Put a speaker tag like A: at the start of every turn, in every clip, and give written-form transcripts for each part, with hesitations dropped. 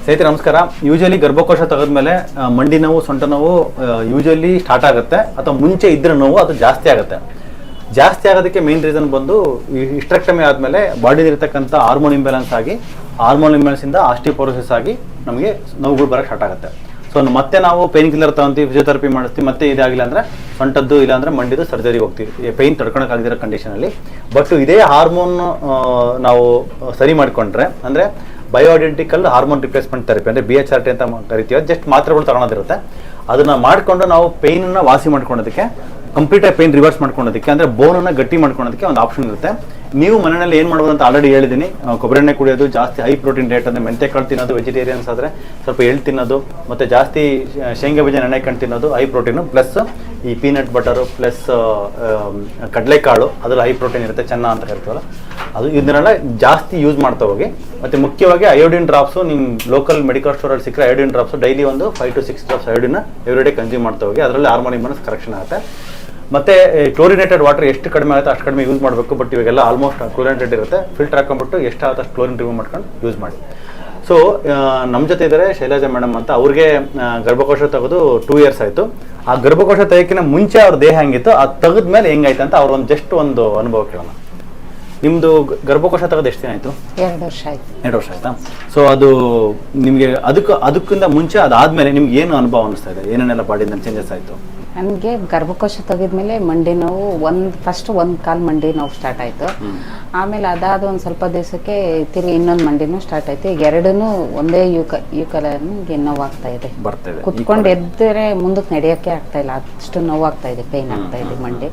A: ಸ್ನೇಹಿತರೆ ನಮಸ್ಕಾರ. ಯೂಶಲಿ ಗರ್ಭಕೋಶ ತೆಗೆದ್ಮೇಲೆ ಮಂಡಿ ನೋವು, ಸೊಂಟ ನೋವು ಯೂಶಲಿ ಸ್ಟಾರ್ಟ್ ಆಗುತ್ತೆ ಅಥವಾ ಮುಂಚೆ ಇದ್ರೆ ನೋವು ಅದು ಜಾಸ್ತಿ ಆಗುತ್ತೆ. ಜಾಸ್ತಿ ಆಗೋದಕ್ಕೆ ಮೇನ್ ರೀಸನ್ ಬಂದು ಹಿಸ್ಟೆಕ್ಟಮಿ ಆದಮೇಲೆ ಬಾಡಿಲಿರ್ತಕ್ಕಂಥ ಹಾರ್ಮೋನ್ ಇಂಬ್ಯಾಲೆನ್ಸ್ ಆಗಿ, ಹಾರ್ಮೋನ್ ಇಂಬ್ಯಾಲೆನ್ಸಿಂದ ಆಸ್ಟಿಯೋಪೊರೋಸಿಸ್ ಆಗಿ ನಮಗೆ ನೋವುಗಳು ಬರೋಕ್ಕೆ ಸ್ಟಾರ್ಟ್ ಆಗುತ್ತೆ. ಸೊ ಮತ್ತೆ ನಾವು ಪೇನ್ ಕಿಲ್ಲರ್ ತಗೊಂತೀವಿ, ಫಿಸಿಯೋಥೆರಪಿ ಮಾಡಿಸ್ತೀವಿ, ಮತ್ತೆ ಇದಾಗಿಲ್ಲ ಅಂದರೆ ಸೊಂಟದ್ದು ಇಲ್ಲಾಂದರೆ ಮಂಡಿದು ಸರ್ಜರಿಗೆ ಹೋಗ್ತೀವಿ ಪೇಯ್ನ್ ತಡ್ಕೊಳಕ್ಕಾಗದಿರೋ ಕಂಡೀಷನಲ್ಲಿ. ಬಟ್ ಇದೇ ಹಾರ್ಮೋನ್ ನಾವು ಸರಿ ಮಾಡಿಕೊಂಡ್ರೆ ಅಂದರೆ ಬಯೋಐಡೆಂಟಿಕಲ್ ಹಾರ್ಮೋನ್ ರಿಪ್ಲೇಸ್ಮೆಂಟ್ ಥೆರಪಿ ಅಂದರೆ BHRT ಅಂತ ಕರಿತೀವಿ. ಜಸ್ಟ್ ಮಾತ್ರೆಗಳು ತಗೊಳೋದಿರುತ್ತೆ. ಅದನ್ನು ಮಾಡಿಕೊಂಡು ನಾವು ಪೇಯ್ನನ್ನು ವಾಸಿ ಮಾಡ್ಕೊಳೋದಕ್ಕೆ, ಕಂಪ್ಲೀಟಾಗಿ ಪೇಯ್ನ್ ರಿವರ್ಸ್ ಮಾಡ್ಕೊಳೋದಕ್ಕೆ ಅಂದರೆ ಬೋನನ್ನು ಗಟ್ಟಿ ಮಾಡ್ಕೊಳೋದಕ್ಕೆ ಒಂದು ಆಪ್ಷನ್ ಇರುತ್ತೆ. ನೀವು ಮನೆಯಲ್ಲಿ ಏನು ಮಾಡ್ಬೋದು ಅಂತ ಆಲ್ರೆಡಿ ಹೇಳಿದ್ದೀನಿ. ಕೊಬ್ಬರಿ ಎಣ್ಣೆ ಕುಡಿಯೋದು, ಜಾಸ್ತಿ ಹೈ ಪ್ರೋಟೀನ್ ಡಯಟ್ ಅಂದರೆ ಮೆಂತೆಕಾಳು ತಿನ್ನೋದು, ವೆಜಿಟೇರಿಯನ್ಸ್ ಆದರೆ ಸ್ವಲ್ಪ ಎಳ್ಳು ತಿನ್ನೋದು, ಮತ್ತು ಜಾಸ್ತಿ ಶೇಂಗಾ ಬೀಜ ಎಣ್ಣೆಕಂಡು ತಿನ್ನೋದು ಹೈ ಪ್ರೋಟೀನು, ಪ್ಲಸ್ ಈ ಪೀನಟ್ ಬಟರು, ಪ್ಲಸ್ ಕಡಲೆಕಾಳು ಅದರಲ್ಲಿ ಹೈ ಪ್ರೋಟೀನ್ ಇರುತ್ತೆ, ಚೆನ್ನ ಅಂತ ಕರಿತೀವಲ್ಲ ಅದು. ಇದನ್ನೆಲ್ಲ ಜಾಸ್ತಿ ಯೂಸ್ ಮಾಡ್ತಾ ಹೋಗಿ. ಮತ್ತು ಮುಖ್ಯವಾಗಿ ಅಯೋಡಿನ್ ಡ್ರಾಪ್ಸು ನಿಮ್ಮ ಲೋಕಲ್ ಮೆಡಿಕಲ್ ಸ್ಟೋರಲ್ಲಿ ಸಿಕ್ಕರೆ ಅಯೋಡಿನ್ ಡ್ರಾಪ್ಸು ಡೈಲಿ ಒಂದು 5 to 6 ಡ್ರಾಪ್ಸ್ ಅಯೋಡಿನ ಎವ್ರಿಡೇ ಕನ್ಸ್ಯೂಮ್ ಮಾಡ್ತಾ ಹೋಗಿ. ಅದರಲ್ಲಿ ಹಾರ್ಮೋನ್ ಇಂಬ್ಯಾಲೆನ್ಸ್ ಕರೆಕ್ಷನ್ ಆಗುತ್ತೆ. ಮತ್ತು ಕ್ಲೋರಿನೇಟೆಡ್ ವಾಟರ್ ಎಷ್ಟು ಕಡಿಮೆ ಆಗುತ್ತೆ ಅಷ್ಟು ಕಡಿಮೆ ಯೂಸ್ ಮಾಡಬೇಕು. ಬಟ್ ಇವಾಗೆಲ್ಲ ಆಲ್ಮೋಸ್ಟ್ ಕ್ಲೋರಿನೇಟೆಡ್ ಇರುತ್ತೆ. ಫಿಲ್ಟರ್ ಹಾಕೊಂಡ್ಬಿಟ್ಟು ಎಷ್ಟಾಗುತ್ತೆ ಅಷ್ಟು ಕ್ಲೋರಿನ್ ರಿಮೂವ್ ಮಾಡ್ಕೊಂಡು ಯೂಸ್ ಮಾಡಿ. ಸೊ ನಮ್ಮ ಜೊತೆ ಇದ್ದಾರೆ ಶೈಲಜಾ ಮೇಡಮ್ ಅಂತ. ಅವ್ರಿಗೆ ಗರ್ಭಕೋಶ ತೆಗೆದು 2 years ಆಯಿತು. ಆ ಗರ್ಭಕೋಶ ತೆಗೋಕ್ಕಿಂತ ಮುಂಚೆ ಅವ್ರ ದೇಹ ಹೆಂಗಿತ್ತು, ಅದು ತೆಗೆದ್ಮೇಲೆ ಹೆಂಗಾಯ್ತು ಅಂತ ಅವ್ರ ಜಸ್ಟ್ ಒಂದು ಅನುಭವ ಕೇಳೋಣ. ನಿಮ್ಮದು ಗರ್ಭಕೋಶ ತೆಗೆದು ಎಷ್ಟು ದಿನ ಆಯಿತು?
B: 2 ವರ್ಷ ಆಯಿತು.
A: 2 ವರ್ಷ ಆಯ್ತಾ? ಸೊ ಅದು ನಿಮಗೆ ಅದಕ್ಕಿಂತ ಮುಂಚೆ ಅದಾದಮೇಲೆ ನಿಮ್ಗೆ ಏನು ಅನುಭವ ಅನ್ನಿಸ್ತಾ ಇದೆ? ಏನೇನೆಲ್ಲ ಬಾಡಿಯಿಂದ ಚೇಂಜಸ್ ಆಯಿತು?
B: ನನಗೆ ಗರ್ಭಕೋಶ ತೆಗೆದ್ಮೇಲೆ ಮಂಡಿ ನೋವು ಫಸ್ಟ್ ಒಂದು ಕಾಲು ಮಂಡಿ ನೋವು ಸ್ಟಾರ್ಟ್ ಆಯಿತು. ಆಮೇಲೆ ಅದಾದ ಒಂದು ಸ್ವಲ್ಪ ದಿವಸಕ್ಕೆ ತಿರುಗಿ ಇನ್ನೊಂದು ಮಂಡಿ ನೋವು ಸ್ಟಾರ್ಟ್ ಆಯಿತು. ಈಗ ಎರಡೂ ಒಂದೇ ಯೂಕಲನ್ಗೆ ನೋವಾಗ್ತಾ ಇದೆ. ಕುತ್ಕೊಂಡು ಎದ್ದರೆ ಮುಂದಕ್ಕೆ ನಡೆಯೋಕ್ಕೆ ಆಗ್ತಾ ಇಲ್ಲ, ಅಷ್ಟು ನೋವಾಗ್ತಾ ಇದೆ, ಪೇಯ್ನ್ ಆಗ್ತಾ ಇದೆ ಮಂಡಿ.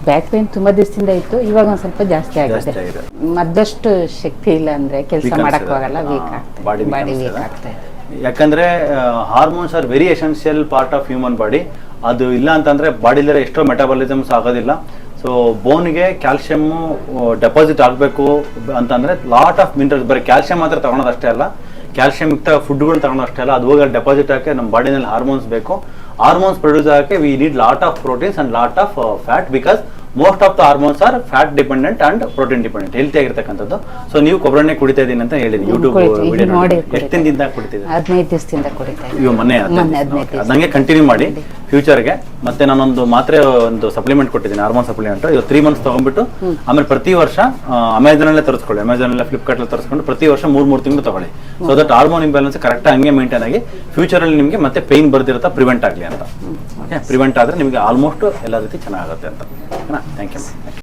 B: ಬ್ಯಾಕ್ ಪೇಯ್ನ್ ತುಂಬ ದಿವಸದಿಂದ ಇತ್ತು, ಇವಾಗ ಒಂದು ಸ್ವಲ್ಪ ಜಾಸ್ತಿ ಆಗಿದೆ. ಮದ್ದಷ್ಟು ಶಕ್ತಿ ಇಲ್ಲ ಅಂದರೆ ಕೆಲಸ ಮಾಡೋಕ್ಕಾಗಲ್ಲ, ವೀಕ್ ಆಗ್ತದೆ, ಬಾಡಿ ವೀಕ್ ಆಗ್ತಾ ಇದೆ.
A: ಯಾಕಂದರೆ hormones are very essential part of human body. ಅದು ಇಲ್ಲ ಅಂತಂದರೆ ಬಾಡಿಲಿರೋ ಎಷ್ಟೋ ಮೆಟಾಬಾಲಿಸಮ್ಸ್ ಆಗೋದಿಲ್ಲ. ಸೊ ಬೋನ್ಗೆ ಕ್ಯಾಲ್ಶಿಯಮ್ಮು ಡೆಪಾಸಿಟ್ ಆಗಬೇಕು ಅಂತಂದರೆ ಲಾಟ್ ಆಫ್ ಮಿನರಲ್ಸ್, ಬರೀ ಕ್ಯಾಲ್ಶಿಯಂ ಮಾತ್ರ ತಗೊಳೋದಷ್ಟೇ ಅಲ್ಲ, ಕ್ಯಾಲ್ಶಿಯಂ ಯುಕ್ತ ಫುಡ್ಗಳು ತಗೊಳೋದಷ್ಟೇ ಅಲ್ಲ, ಅದು ಹೋಗಿ ಡೆಪಾಸಿಟ್ ಆಗೋಕ್ಕೆ ನಮ್ಮ ಬಾಡಿನಲ್ಲಿ ಹಾರ್ಮೋನ್ಸ್ ಬೇಕು. ಹಾರ್ಮೋನ್ಸ್ ಪ್ರೊಡ್ಯೂಸ್ ಆಗೋಕ್ಕೆ we need lot of proteins and lot of fat, because most of the hormones R fat dependent and protein dependent, healthy ಆಗಿರ್ತಕ್ಕಂಥದ್ದು. ಸೊ ನೀವು ಕೊಬ್ಬರಿ ಎಣ್ಣೆ ಕುಡಿತಾ ಇದ್ದೀನಿ ಅಂತ ಹೇಳಿದ್ರಿ ಯೂಟ್ಯೂಬ್ ವಿಡಿಯೋ ನೋಡಿ. ಎಷ್ಟು ದಿನದಿಂದ ಕುಡಿತಿದ್ದೀರಿ?
B: 15 ದಿವಸದಿಂದ ಕುಡಿತಾ ಇದ್ದೀನಿ.
A: ಇವಾಗ ಮೊನ್ನೆ 15 ಅದಂಗೆ ಕಂಟಿನ್ಯೂ ಮಾಡಿ ಫ್ಯೂಚರ್ಗೆ. ಮತ್ತೆ ನಾನೊಂದು ಮಾತ್ರೆ ಒಂದು ಸಪ್ಲಿಮೆಂಟ್ ಕೊಟ್ಟಿದ್ದೀನಿ, ಹಾರ್ಮೋನ್ ಸಪ್ಲಿಮೆಂಟ್. ಇದು 3 months ತಗೊಂಡ್ಬಿಟ್ಟು ಆಮೇಲೆ ಪ್ರತಿ ವರ್ಷ ಅಮೆಝಾನಲ್ಲೇ ತರಿಸ್ಕೊಳ್ಳಿ, ಅಮೆಝಾನಲ್ಲೇ ಫ್ಲಿಪ್ಕಾರ್ಟಲ್ಲಿ ತರಿಸ್ಕೊಂಡು ಪ್ರತಿ ವರ್ಷ 3 ತಿಂಗಳು ತಗೊಳ್ಳಿ. So that hormone imbalance correct ಹಂಗೆ ಮೇಂಟೈನ್ ಆಗಿ ಫ್ಯೂಚರಲ್ಲಿ ನಿಮಗೆ ಮತ್ತೆ ಪೇಯ್ನ್ ಬರ್ದಿರುತ್ತಾ ಪ್ರಿವೆಂಟ್ ಆಗಲಿ ಅಂತ. ಓಕೆ, ಪ್ರಿವೆಂಟ್ ಆದರೆ ನಿಮಗೆ ಆಲ್ಮೋಸ್ಟ್ ಎಲ್ಲ ರೀತಿ ಚೆನ್ನಾಗುತ್ತೆ ಅಂತ. Thank you.